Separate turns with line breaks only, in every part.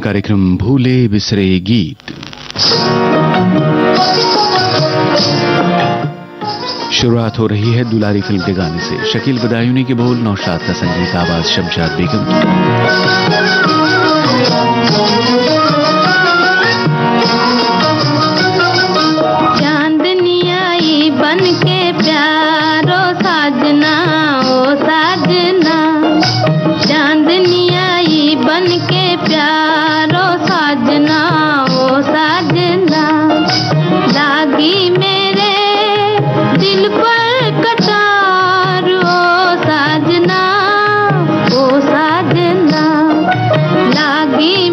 कार्यक्रम भूले बिसरे गीत शुरुआत हो रही है दुलारी फिल्म के गाने से। शकील बदायूनी के बोल, नौशाद का संगीत, आवाज शमशाद बेगम की।
चांदनी आई बन के प्यारो साजना, ओ साजना, चांदनी आई बन के प्यारो साजना, ओ साजना, लागी मेरे दिल पर कटार, ओ साजना, ओ साजना, लागी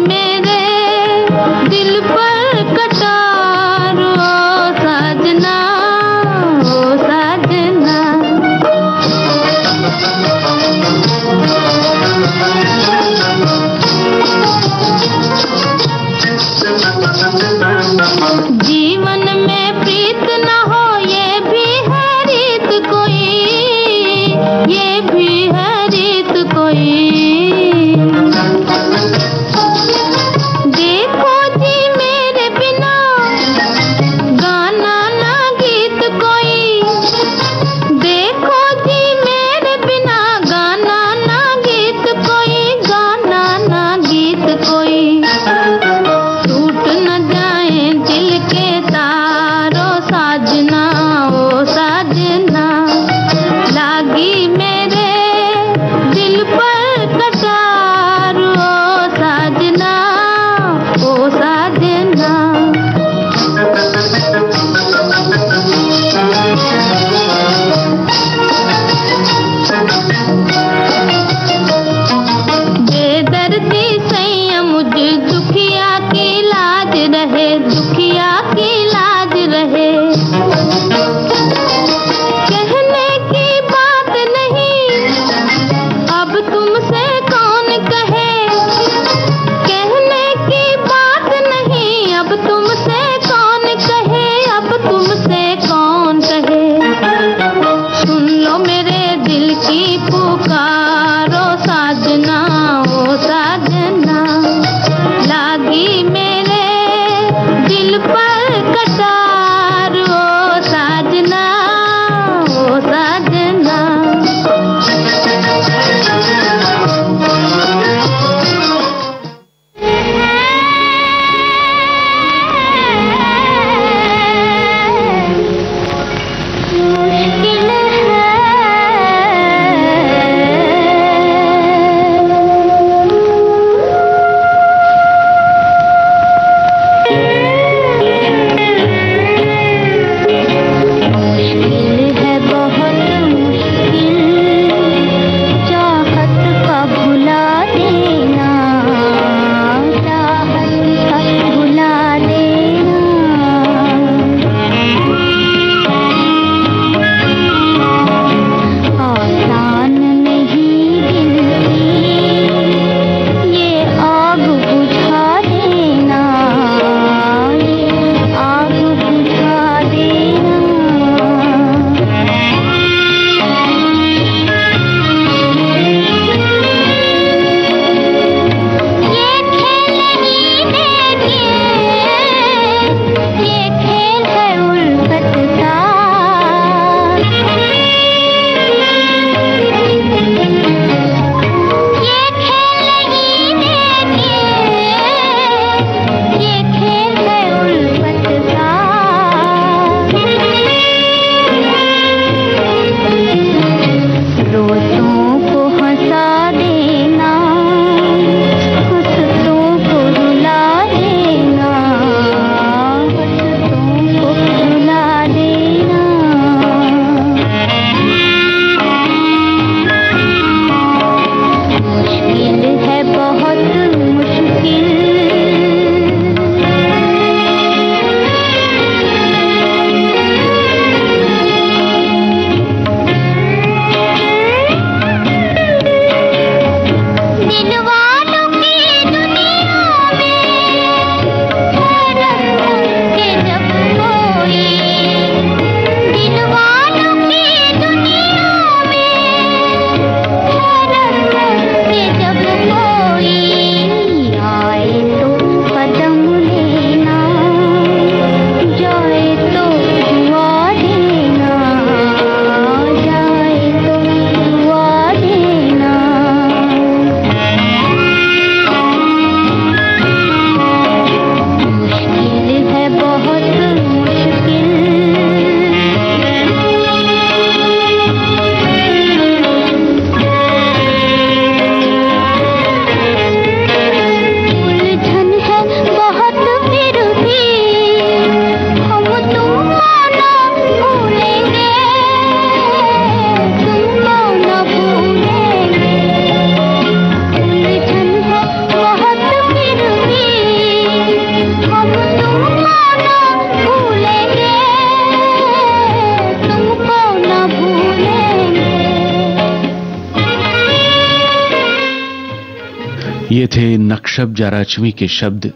ये थे नक्शब जाराचवी के शब्द,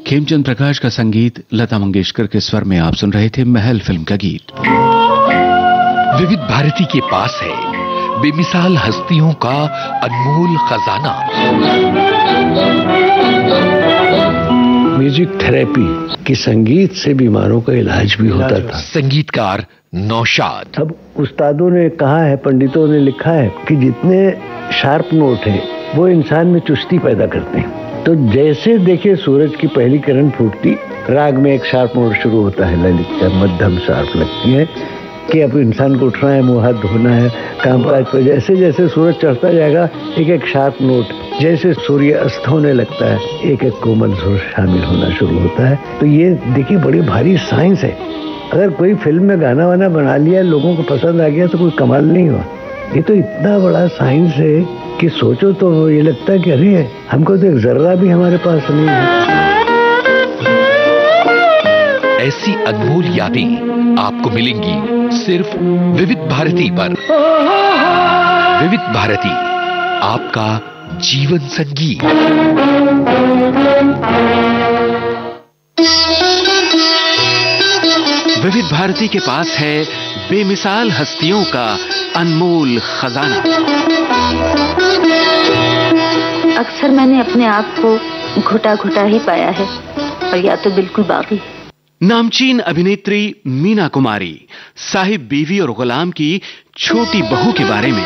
खेमचंद प्रकाश का संगीत, लता मंगेशकर के स्वर में आप सुन रहे थे महल फिल्म का गीत।
विविध भारती के पास है बेमिसाल हस्तियों का अनमोल खजाना।
म्यूजिक थेरेपी कि संगीत से बीमारों का इलाज भी होता था।
संगीतकार नौशाद।
अब उस्तादों ने कहा है, पंडितों ने लिखा है कि जितने शार्प नोट हैं वो इंसान में चुस्ती पैदा करते हैं। तो जैसे देखिए सूरज की पहली किरण फूटती, राग में एक शार्प नोट शुरू होता है, ललित का मध्यम शार्प लगती है कि अब इंसान को उठना है, मुंह हाथ धोना है, कामकाज पर। जैसे जैसे सूरज चढ़ता जाएगा एक एक शार्प नोट, जैसे सूर्य अस्त होने लगता है एक एक कोमल सुर शामिल होना शुरू होता है। तो ये देखिए बड़ी भारी साइंस है। अगर कोई फिल्म में गाना वाना बना लिया, लोगों को पसंद आ गया तो कोई कमाल नहीं हुआ। ये तो इतना बड़ा साइंस है कि सोचो तो ये लगता है कि अरे हमको तो एक जर्रा भी हमारे पास नहीं है।
ऐसी अनमोल यादें आपको मिलेंगी सिर्फ विविध भारती पर। विविध भारती, आपका जीवन संगीत।
विविध भारती के पास है बेमिसाल हस्तियों का अनमोल खजाना।
अक्सर मैंने अपने आप को घुटा घुटा ही पाया है, और या तो बिल्कुल बाकी।
नामचीन अभिनेत्री मीना कुमारी साहिब बीवी और गुलाम की छोटी बहू के बारे में।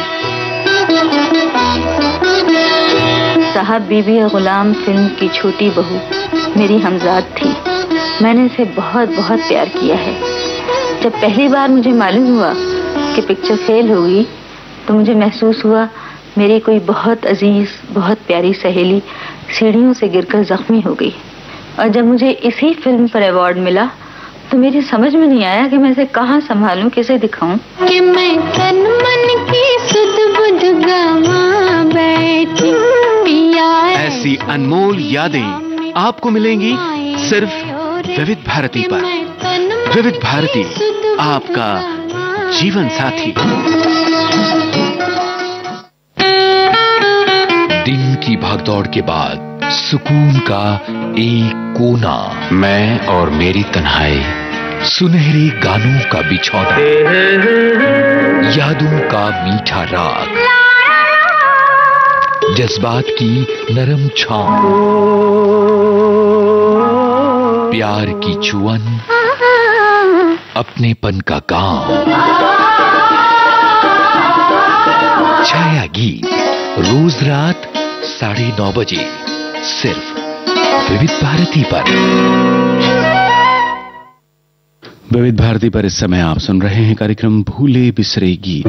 साहब बीवी और गुलाम फिल्म की छोटी बहू मेरी हमजाद थी। मैंने इसे बहुत बहुत प्यार किया है। जब पहली बार मुझे मालूम हुआ कि पिक्चर फेल होगी तो मुझे महसूस हुआ मेरी कोई बहुत अजीज, बहुत प्यारी सहेली सीढ़ियों से गिरकर जख्मी हो गई। और जब मुझे इसी फिल्म पर अवार्ड मिला तो मेरी समझ में नहीं आया कि मैं इसे कहाँ संभालूं, किसे दिखाऊं।
कि मैं तन मन की सुध बुध गवा बैठी पिया।
ऐसी अनमोल यादें आपको मिलेंगी सिर्फ विविध भारती पर। विविध भारती, आपका जीवन साथी।
दिन की भागदौड़ के बाद सुकून का एक कोना, मैं और मेरी तन्हाई, सुनहरे गानों का बिछौना, यादों का मीठा राग, जज्बात की नरम छांव, प्यार की चुअन, अपनेपन का गांव। छाया गीत रोज रात 9:30 बजे सिर्फ विविध भारती पर।
विविध भारती पर इस समय आप सुन रहे हैं कार्यक्रम भूले बिसरे गीत।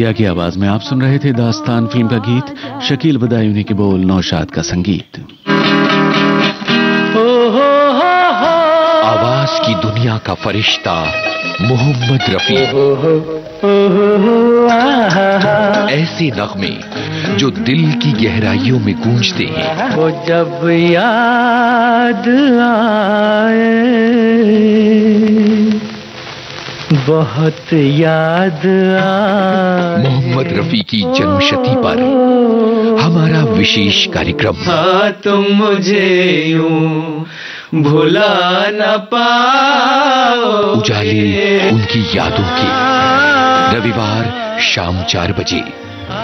पिया की आवाज में आप सुन रहे थे दास्तान फिल्म का गीत, शकील बदायूनी के बोल, नौशाद का संगीत।
आवाज की दुनिया का फरिश्ता मोहम्मद रफी, ऐसे नगमे जो दिल की गहराइयों में गूंजते हैं।
वो जब याद आए, बहुत याद आए।
मोहम्मद रफी की जन्मशती पर हमारा विशेष कार्यक्रम।
हाँ तुम मुझे यूं भुला न पाओ।
उजाले उनकी यादों के, रविवार शाम 4 बजे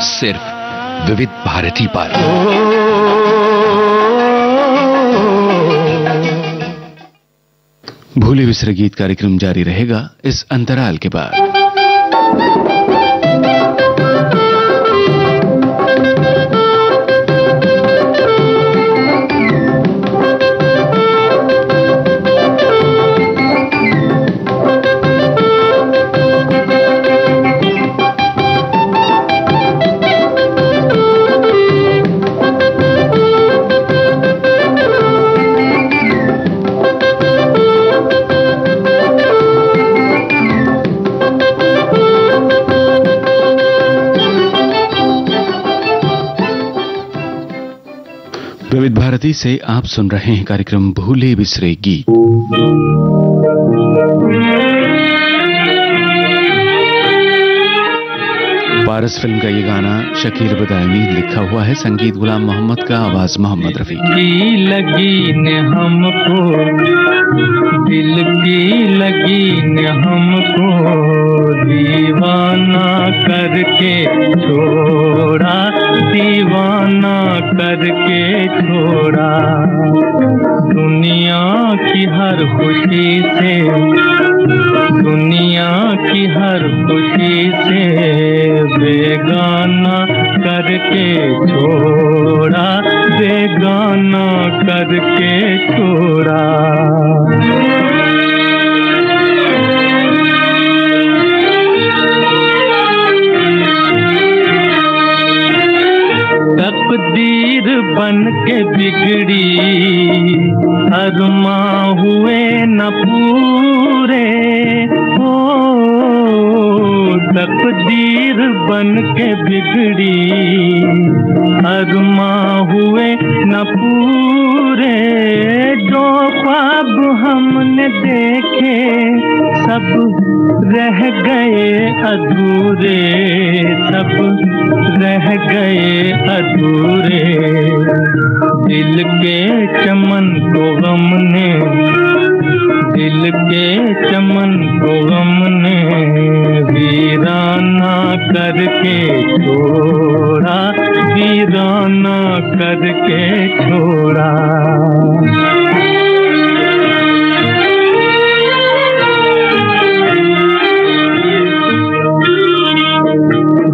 सिर्फ विविध भारती पर।
भूले बिसरे गीत कार्यक्रम जारी रहेगा इस अंतराल के बाद। विविध भारती से आप सुन रहे हैं कार्यक्रम भूले बिसरे गीत। पारस फिल्म का ये गाना शकील बदायूनी लिखा हुआ है, संगीत गुलाम मोहम्मद का, आवाज मोहम्मद रफी
की लगी ने हमको, दिल की लगी ने हमको दीवाना करके छोड़ा, दीवाना करके छोड़ा। दुनिया की हर खुशी से, दुनिया की हर खुशी से बेगाना करके छोड़ा, बेगाना करके छोड़ा। तकदीर बन के बिगड़ी, अरमां हुए न पूरे। ओ तकदीर बन के बिगड़ी, अरमां हुए न पूरे। जो ख्वाब हमने देखे सब रह गए अधूरे, सब रह गए अधूरे। दिल के चमन को गम ने, दिल के चमन को गम ने वीराना करके छोड़ा, वीराना करके छोड़ा।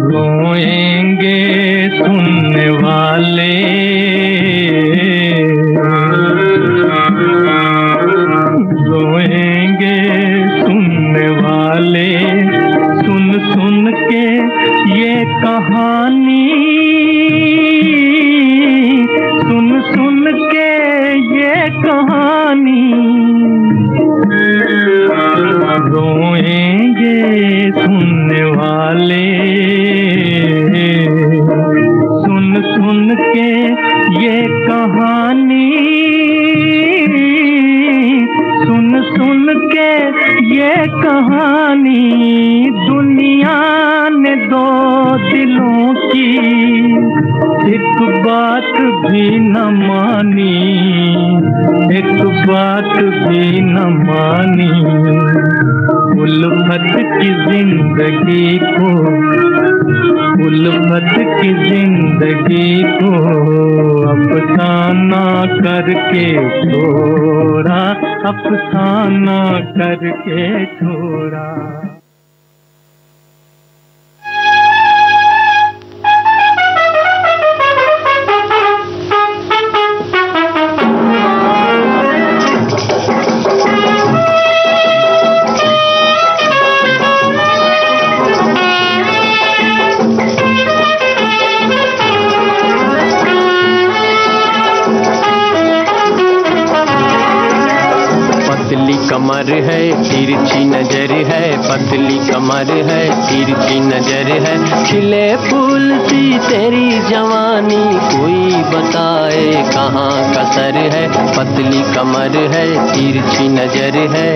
रोएंगे सुनने वाले, रोएंगे सुनने वाले, सुन सुन के ये कहानी, सुन सुन के ये कहानी। रोएंगे सुनने वाले, सुन सुन के ये कहानी, सुन सुन के ये कहानी। दुनिया ने दो दिलों की एक बात भी न मानी, एक बात भी न मानी। उल्फत की जिंदगी को, उल्फत की जिंदगी को अफसाना करके छोड़ा, अफसाना करके छोड़ा।
कमर है, तिरछी नजर है, पतली कमर है, तिरछी नजर है, खिले फूल सी तेरी जवानी, कोई बताए कहाँ कसर है, पतली कमर है, तिरछी नजर है।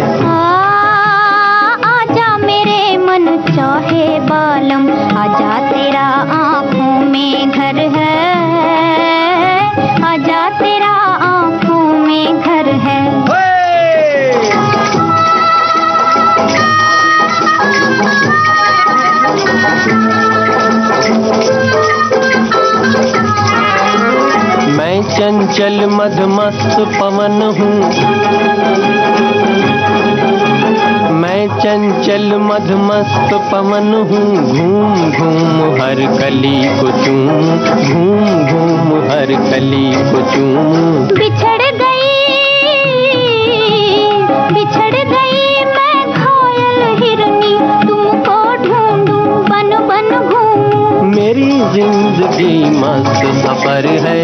आजा मेरे मन चाहे बालम, आजा तेरा आँखों में घर है, आजा तेरा आँखों में घर है।
मैं चंचल मदमस्त पवन हूँ, मैं चंचल मदमस्त पवन हूँ, घूम घूम हर कली को चूम, घूम घूम हर कली को चूम।
बिछड़ गई मैं घायल हिरनी, तुमको ढूंढूं बन बन घूमूं।
मेरी जिंदगी मस्त सफर है,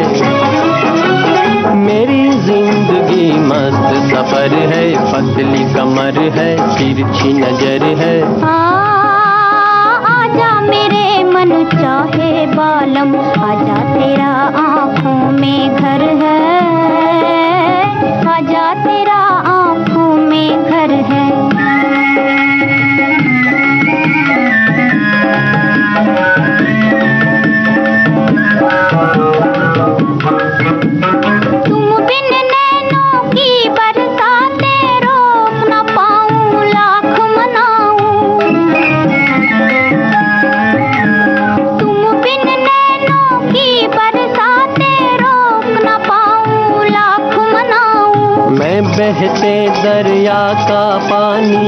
मेरी जिंदगी मस्त सफर है, पतली कमर है, तिरछी नजर है।
आजा मेरे मन चाहे बालम, आजा तेरा आँखों में घर है, आजा तेरा आँखों में घर है।
बहते दरिया का पानी,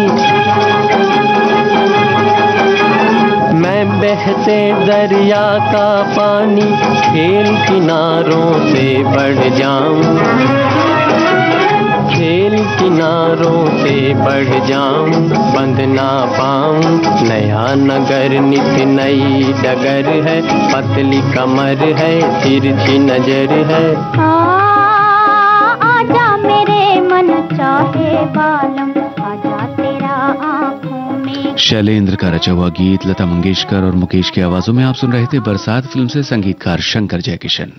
मैं बहते दरिया का पानी, खेल किनारों से बढ़ जाऊं, खेल किनारों से बढ़ जाऊं, बंद ना पाऊं नया नगर, नित नई डगर है, पतली कमर है, तिरछी नजर है।
चाहे बालम, आजा तेरा आँखों में।
शैलेंद्र का रचा हुआ गीत लता मंगेशकर और मुकेश की आवाजों में आप सुन रहे थे बरसात फिल्म से, संगीतकार शंकर जयकिशन।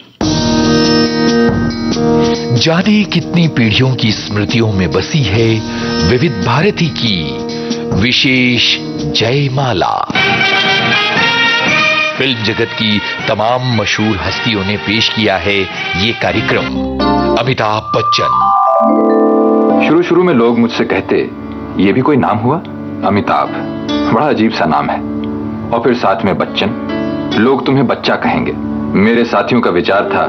जाने कितनी पीढ़ियों की स्मृतियों में बसी है विविध भारती की विशेष जयमाला। फिल्म जगत की तमाम मशहूर हस्तियों ने पेश किया है ये कार्यक्रम। अमिताभ बच्चन।
शुरू में लोग मुझसे कहते, ये भी कोई नाम हुआ? अमिताभ, बड़ा अजीब सा नाम है। और फिर साथ में बच्चन, लोग तुम्हें बच्चा कहेंगे। मेरे साथियों का विचार था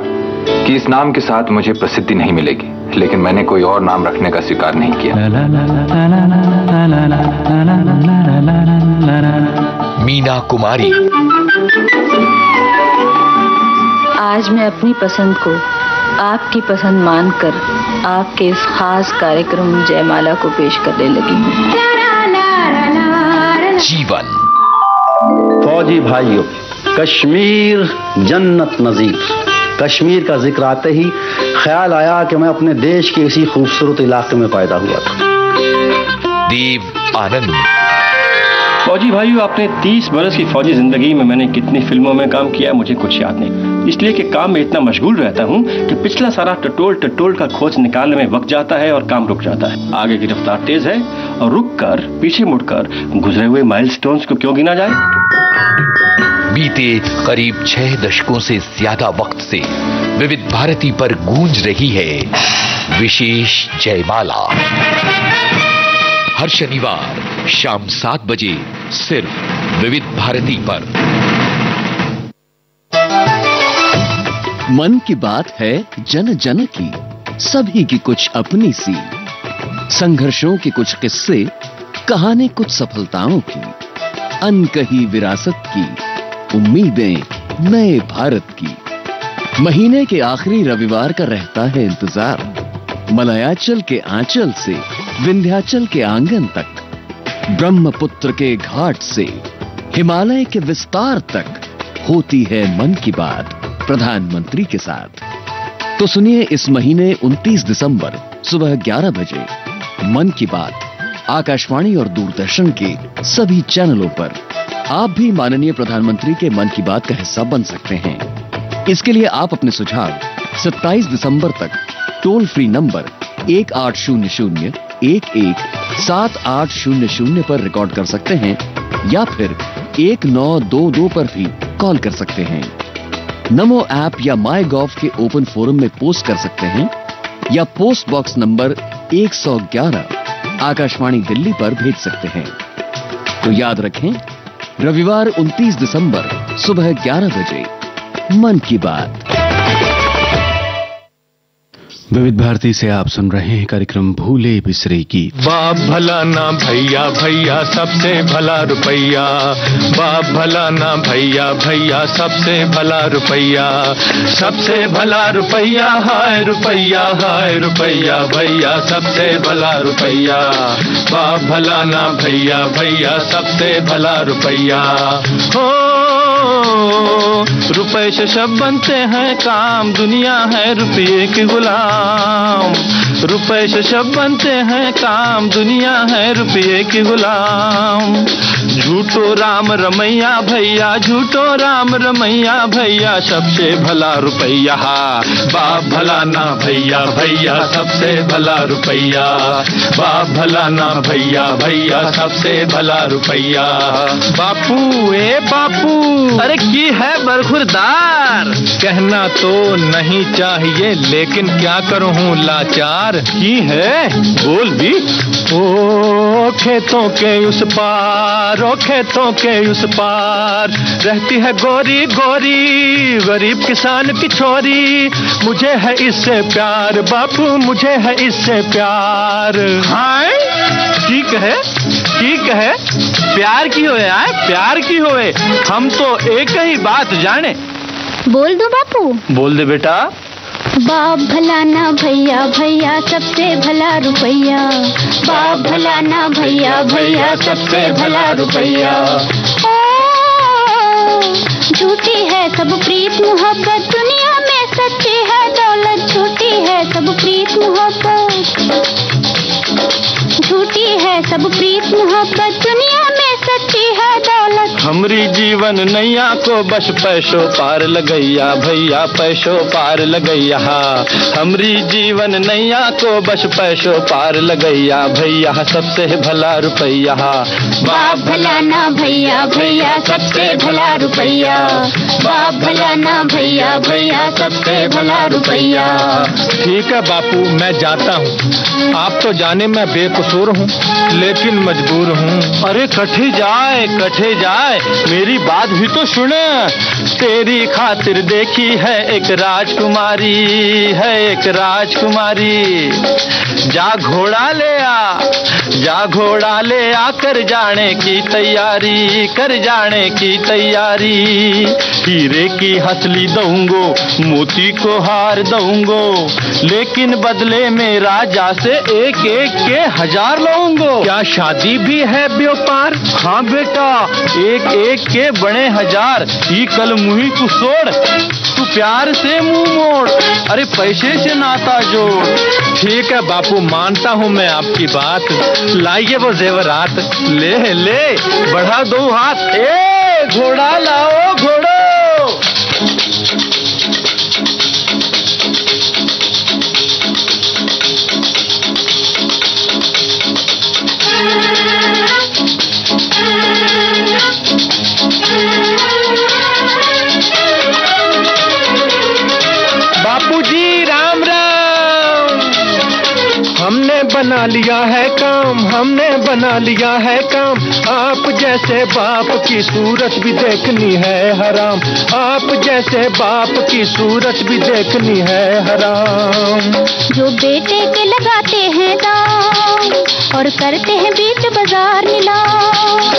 कि इस नाम के साथ मुझे प्रसिद्धि नहीं मिलेगी, लेकिन मैंने कोई और नाम रखने का स्वीकार नहीं किया।
मीना कुमारी।
आज मैं अपनी पसंद को आपकी पसंद मानकर आपके इस खास कार्यक्रम जयमाला को पेश करने लगी हूँ।
जीवन।
फौजी भाइयों, कश्मीर जन्नत नजीर। कश्मीर का जिक्र आते ही ख्याल आया कि मैं अपने देश के इसी खूबसूरत इलाके में पैदा हुआ था।
देव आनंद।
फौजी भाइयों, अपने 30 बरस की फौजी जिंदगी में मैंने कितनी फिल्मों में काम किया मुझे कुछ याद नहीं, इसलिए कि काम में इतना मशगूल रहता हूँ कि पिछला सारा टटोल का खोज निकालने में वक्त जाता है और काम रुक जाता है। आगे की रफ्तार तेज है और रुककर पीछे मुड़कर गुजरे हुए माइलस्टोन्स को क्यों गिना जाए।
बीते करीब 6 दशकों से ज्यादा वक्त से विविध भारती पर गूंज रही है विशेष जयमाला। हर शनिवार शाम 7 बजे सिर्फ विविध भारती पर।
मन की बात है जन जन की, सभी की कुछ अपनी सी, संघर्षों के कुछ किस्से, कहानी कुछ सफलताओं की, अनकही विरासत की, उम्मीदें नए भारत की। महीने के आखिरी रविवार का रहता है इंतजार। मलयाचल के आंचल से विंध्याचल के आंगन तक, ब्रह्मपुत्र के घाट से हिमालय के विस्तार तक होती है मन की बात प्रधानमंत्री के साथ। तो सुनिए इस महीने 29 दिसंबर सुबह 11 बजे मन की बात आकाशवाणी और दूरदर्शन के सभी चैनलों पर। आप भी माननीय प्रधानमंत्री के मन की बात का हिस्सा बन सकते हैं। इसके लिए आप अपने सुझाव 27 दिसंबर तक टोल फ्री नंबर 1800-11-7800 पर रिकॉर्ड कर सकते हैं या फिर 1922 पर भी कॉल कर सकते हैं। नमो ऐप या माई गॉव के ओपन फोरम में पोस्ट कर सकते हैं या post box number 111 Akashvani Delhi पर भेज सकते हैं। तो याद रखें, रविवार 29 दिसंबर सुबह 11 बजे मन की बात।
विविध भारती से आप सुन रहे हैं कार्यक्रम भूले बिसरे गीत।
बाप भला ना भैया भैया सबसे भला रुपैया, बाप भला ना भैया भैया सबसे भला रुपैया, सबसे भला रुपैया हाय रुपैया भैया सबसे भला रुपैया, बाप भला ना भैया भैया सबसे भला रुपैया। हो रुपए से सब बनते हैं काम, दुनिया है रुपये की गुलाम, रुपए से सब बनते हैं काम, दुनिया है रुपये की गुलाम। झूठो राम रमैया भैया, झूठो राम रमैया भैया सबसे भला रुपैया, बाप भला ना भैया भैया सबसे भला रुपैया, बाप भला ना भैया भैया सबसे भला रुपैया। बापू ए बापू, अरे की है बरखुरदार, कहना तो नहीं चाहिए लेकिन क्या करूं लाचार, की है बोल भी। ओ खेतों के उस पार, ओ खेतों के उस पार रहती है गोरी गोरी गरीब किसान की छोरी, मुझे है इससे प्यार बापू, मुझे है इससे प्यार। हाय ठीक है प्यार की होए आए, प्यार की होए, हम तो एक ही बात जाने।
बोल दो बापू।
बोल दे बेटा।
बाप भला ना भैया भैया सबसे भला रुपैया, बाप भला ना भैया भैया सबसे भला रुपैया। ओ झूठी है सब प्रीत मोहब्बत, दुनिया में सच्ची है दौलत, झूठी है सब प्रीत मोहब्बत, झूठी है सब प्रीत मोहब्बत, दुनिया में सच्ची है दौलत।
हमरी जीवन नैया को बस पैसों पार लगैया भैया, पैसों पार लगैया, हमरी जीवन नैया को बस पैसों पार लगैया भैया सबसे भला रुपैया,
बाप भला ना भैया भैया सबसे भला रुपैया, बाप भला ना भैया भैया सबसे भला रुपैया।
ठीक है बापू मैं जाता हूँ, आप तो जाने मैं बेकसूर हूँ लेकिन मजबूर हूँ। अरे कठे जाए मेरी बात भी तो सुने, तेरी खातिर देखी है एक राजकुमारी, है एक राजकुमारी। जा घोड़ा ले आ कर जाने की तैयारी, कर जाने की तैयारी। हीरे की हसली दूंगो, मोती को हार दूंगो, लेकिन बदले में राजा से एक एक के 1000 लूंगो। क्या शादी भी है व्यापार? हाँ बेटा एक एक के बने 1000, ई कल मुही को छोड़, तू प्यार से मुंह मोड़, अरे पैसे से नाता जोड़। ठीक है बापू मानता हूँ मैं आपकी बात, लाइए वो जेवरात, ले बढ़ा दो हाथ, ए घोड़ा लाओ घोड़ो। बापूजी राम राम, हमने बना लिया है काम, हमने बना लिया है काम, आप जैसे बाप की सूरत भी देखनी है हराम, आप जैसे बाप की सूरत भी देखनी है हराम।
जो बेटे के लगाते हैं दाम और करते हैं बीच बाजार नीलाम।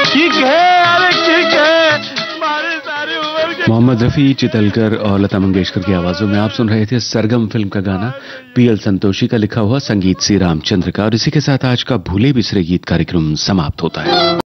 ठीक है अरे ठीक है।
मोहम्मद रफी, चितलकर और लता मंगेशकर की आवाजों में आप सुन रहे थे सरगम फिल्म का गाना, पीएल संतोषी का लिखा हुआ, संगीत सी रामचंद्र का। और इसी के साथ आज का भूले बिसरे गीत कार्यक्रम समाप्त होता है।